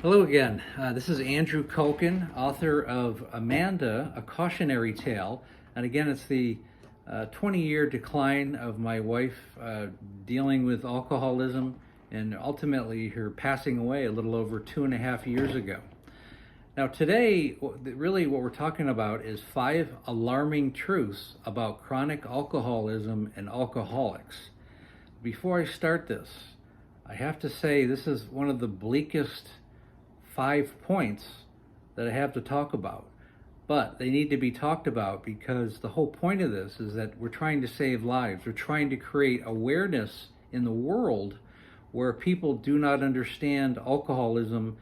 Hello again. This is Andrew Culkin, author of Amanda, A Cautionary Tale. And again, it's the 20-year decline of my wife dealing with alcoholism and ultimately her passing away a little over 2.5 years ago. Now today, really what we're talking about is 5 alarming truths about chronic alcoholism and alcoholics. Before I start this, I have to say this is one of the bleakest 5 points that I have to talk about, but they need to be talked about because the whole point of this is that we're trying to save lives. We're trying to create awareness in the world where people do not understand alcoholism.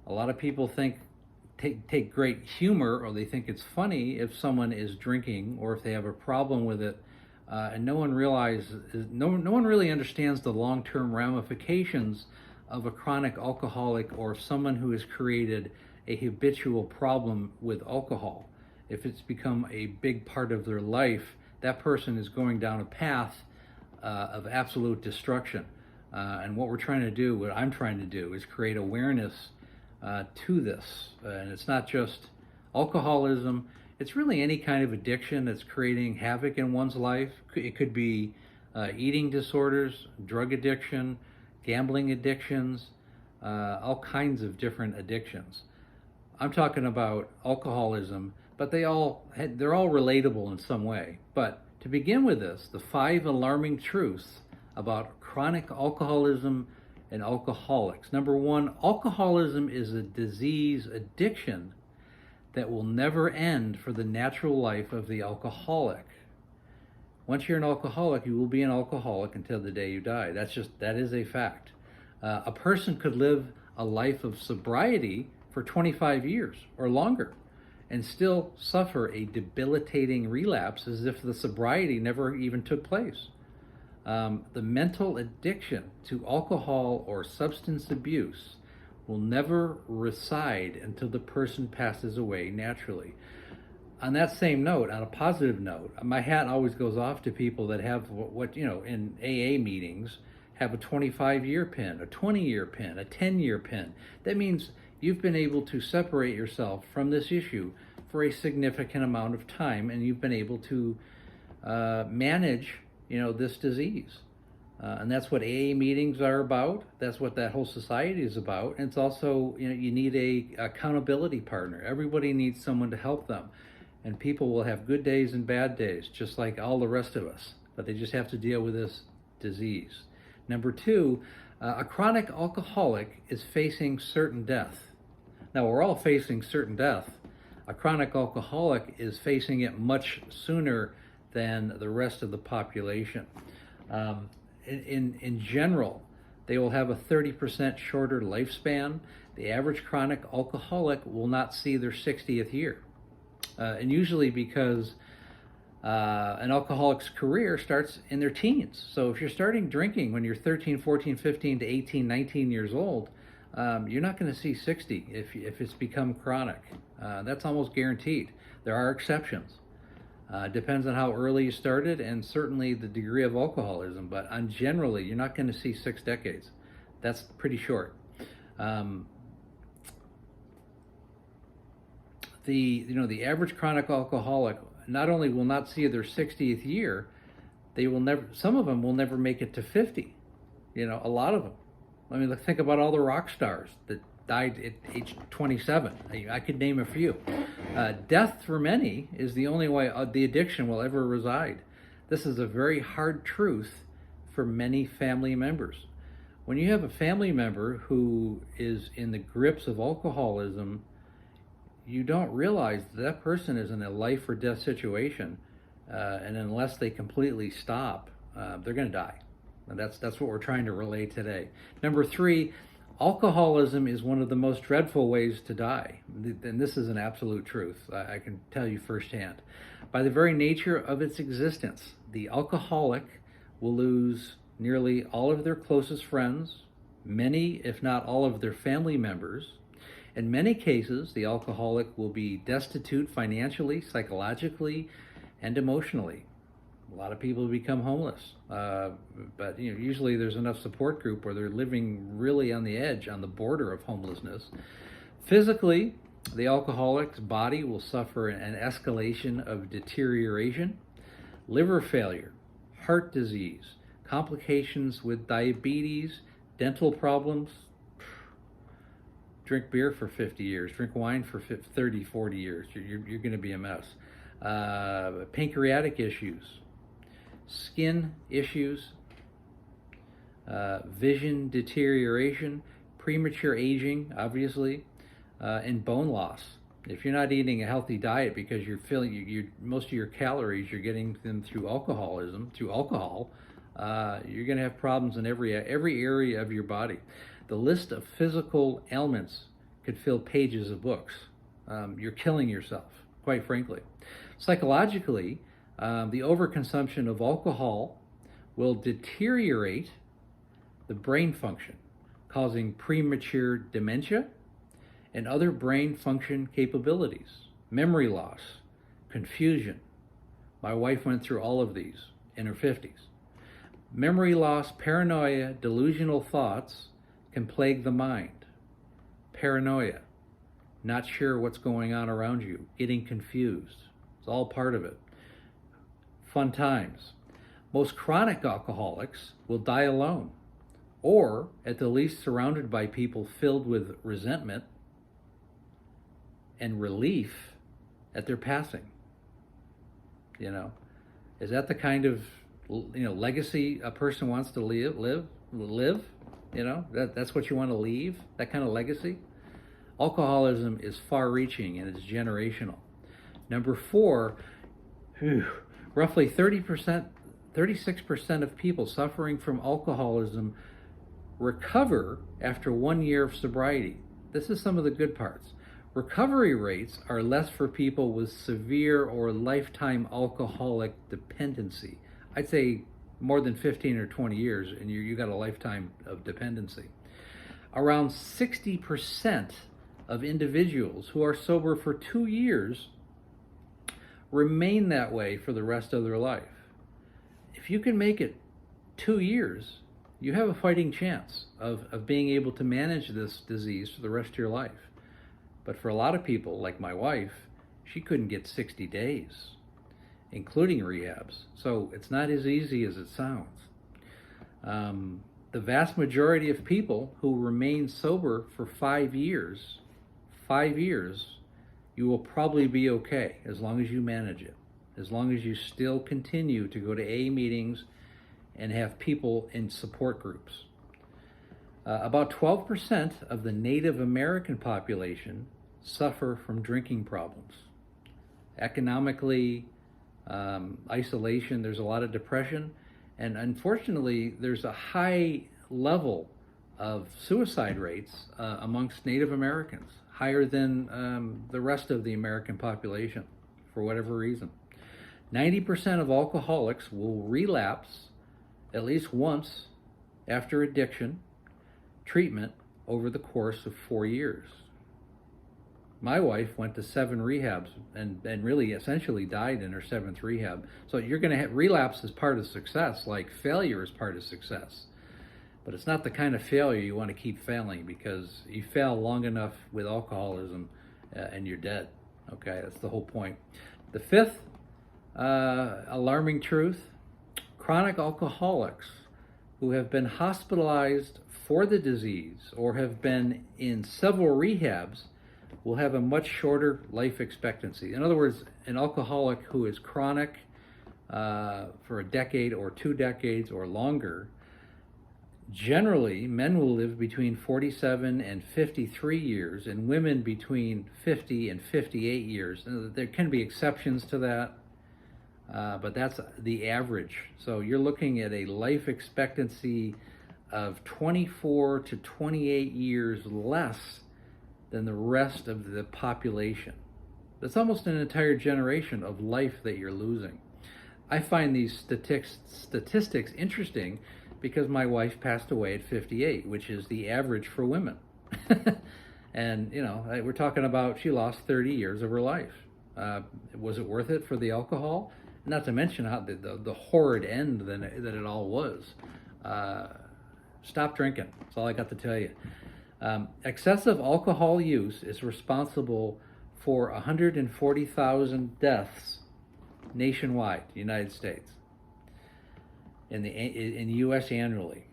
A lot of people take great humor, or they think it's funny if someone is drinking or if they have a problem with it, and no one really understands the long-term ramifications of a chronic alcoholic or someone who has created a habitual problem with alcohol. If it's become a big part of their life, that person is going down a path of absolute destruction. And what I'm trying to do, is create awareness to this. And it's not just alcoholism, it's really any kind of addiction that's creating havoc in one's life. It could be eating disorders, drug addiction, gambling addictions, all kinds of different addictions. I'm talking about alcoholism, but they're all relatable in some way. But to begin with this, the 5 alarming truths about chronic alcoholism and alcoholics. Number 1, alcoholism is a disease addiction that will never end for the natural life of the alcoholic. Once you're an alcoholic, you will be an alcoholic until the day you die. That is a fact. A person could live a life of sobriety for 25 years or longer and still suffer a debilitating relapse as if the sobriety never even took place. The mental addiction to alcohol or substance abuse will never reside until the person passes away naturally. On that same note, on a positive note, my hat always goes off to people that have what in AA meetings have a 25-year pin, a 20-year pin, a 10-year pin. That means you've been able to separate yourself from this issue for a significant amount of time, and you've been able to manage this disease. And that's what AA meetings are about. That's what that whole society is about. And it's also, you need a accountability partner. Everybody needs someone to help them. And people will have good days and bad days, just like all the rest of us. But they just have to deal with this disease. Number 2, a chronic alcoholic is facing certain death. Now, we're all facing certain death. A chronic alcoholic is facing it much sooner than the rest of the population. In general, they will have a 30% shorter lifespan. The average chronic alcoholic will not see their 60th year. And usually because an alcoholic's career starts in their teens. So if you're starting drinking when you're 13, 14, 15 to 18, 19 years old, you're not going to see 60 if it's become chronic. That's almost guaranteed. There are exceptions. Depends on how early you started and certainly the degree of alcoholism, but generally you're not going to see 6 decades. That's pretty short. The average chronic alcoholic not only will not see their 60th year, some of them will never make it to 50. A lot of them. I mean, think about all the rock stars that died at age 27. I could name a few. Death for many is the only way the addiction will ever reside. This is a very hard truth for many family members. When you have a family member who is in the grips of alcoholism, you don't realize that person is in a life or death situation, and unless they completely stop, they're going to die. And that's what we're trying to relay today. Number 3, alcoholism is one of the most dreadful ways to die. And this is an absolute truth. I can tell you firsthand. By the very nature of its existence, the alcoholic will lose nearly all of their closest friends, many, if not all of their family members. In many cases, the alcoholic will be destitute financially, psychologically, and emotionally. A lot of people become homeless, but usually there's enough support group where they're living really on the edge, on the border of homelessness. Physically, the alcoholic's body will suffer an escalation of deterioration, liver failure, heart disease, complications with diabetes, dental problems. Drink beer for 50 years, drink wine for 30, 40 years. You're going to be a mess. Pancreatic issues, skin issues, vision deterioration, premature aging, obviously, and bone loss. If you're not eating a healthy diet because you're feeling most of your calories you're getting them through alcohol, you're going to have problems in every area of your body. The list of physical ailments could fill pages of books. You're killing yourself, quite frankly. Psychologically, the overconsumption of alcohol will deteriorate the brain function, causing premature dementia and other brain function capabilities, memory loss, confusion. My wife went through all of these in her 50s. Memory loss, paranoia, delusional thoughts can plague the mind. Paranoia, not sure what's going on around you, getting confused. It's all part of it. Fun times. Most chronic alcoholics will die alone, or at the least surrounded by people filled with resentment and relief at their passing. Is that the kind of legacy a person wants to live? That's what you want to leave, that kind of legacy? Alcoholism is far-reaching and it's generational. Number 4, roughly 36% of people suffering from alcoholism recover after 1 year of sobriety. This is some of the good parts. Recovery rates are less for people with severe or lifetime alcoholic dependency. I'd say more than 15 or 20 years and you got a lifetime of dependency. Around 60% of individuals who are sober for 2 years remain that way for the rest of their life. If you can make it 2 years, you have a fighting chance of being able to manage this disease for the rest of your life. But for a lot of people, like my wife, she couldn't get 60 days, including rehabs. So it's not as easy as it sounds. The vast majority of people who remain sober for 5 years, you will probably be okay as long as you manage it, as long as you still continue to go to AA meetings and have people in support groups. About 12% of the Native American population suffer from drinking problems. Economically, isolation, there's a lot of depression, and unfortunately, there's a high level of suicide rates amongst Native Americans, higher than the rest of the American population, for whatever reason. 90% of alcoholics will relapse at least once after addiction treatment over the course of 4 years. My wife went to 7 rehabs and really essentially died in her 7th rehab. So you're going to have relapse as part of success, like failure is part of success. But it's not the kind of failure you want to keep failing, because you fail long enough with alcoholism and you're dead. Okay, that's the whole point. The 5th alarming truth: chronic alcoholics who have been hospitalized for the disease or have been in several rehabs will have a much shorter life expectancy. In other words, an alcoholic who is chronic for a decade or 2 decades or longer, generally men will live between 47 and 53 years and women between 50 and 58 years. There can be exceptions to that, but that's the average. So you're looking at a life expectancy of 24 to 28 years less than the rest of the population. That's almost an entire generation of life that you're losing. I find these statistics interesting because my wife passed away at 58, which is the average for women. And, we're talking about she lost 30 years of her life. Was it worth it for the alcohol? Not to mention how the horrid end that it all was. Stop drinking. That's all I got to tell you. Excessive alcohol use is responsible for 140,000 deaths nationwide, United States, in the U.S. annually.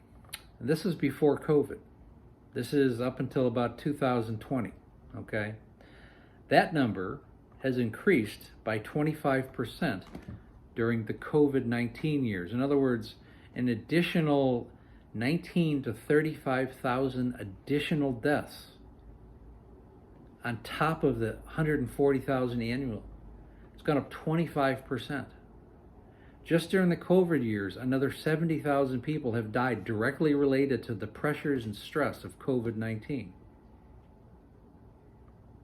And this is before COVID. This is up until about 2020. Okay, that number has increased by 25% during the COVID-19 years. In other words, an additional 19 to 35,000 additional deaths on top of the 140,000 annual. It's gone up 25%. Just during the COVID years, another 70,000 people have died directly related to the pressures and stress of COVID-19.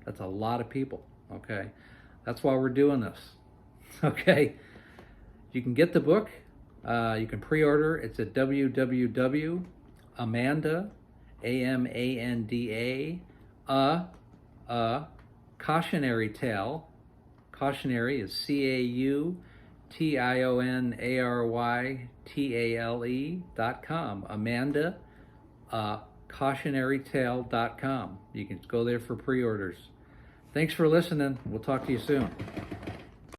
That's a lot of people, okay? That's why we're doing this, okay? You can get the book. You can pre-order. It's at www.amanda, AMANDA, cautionary tale. Cautionary is CAUTIONARYTALE.com. Amanda, cautionarytale.com. You can go there for pre-orders. Thanks for listening. We'll talk to you soon.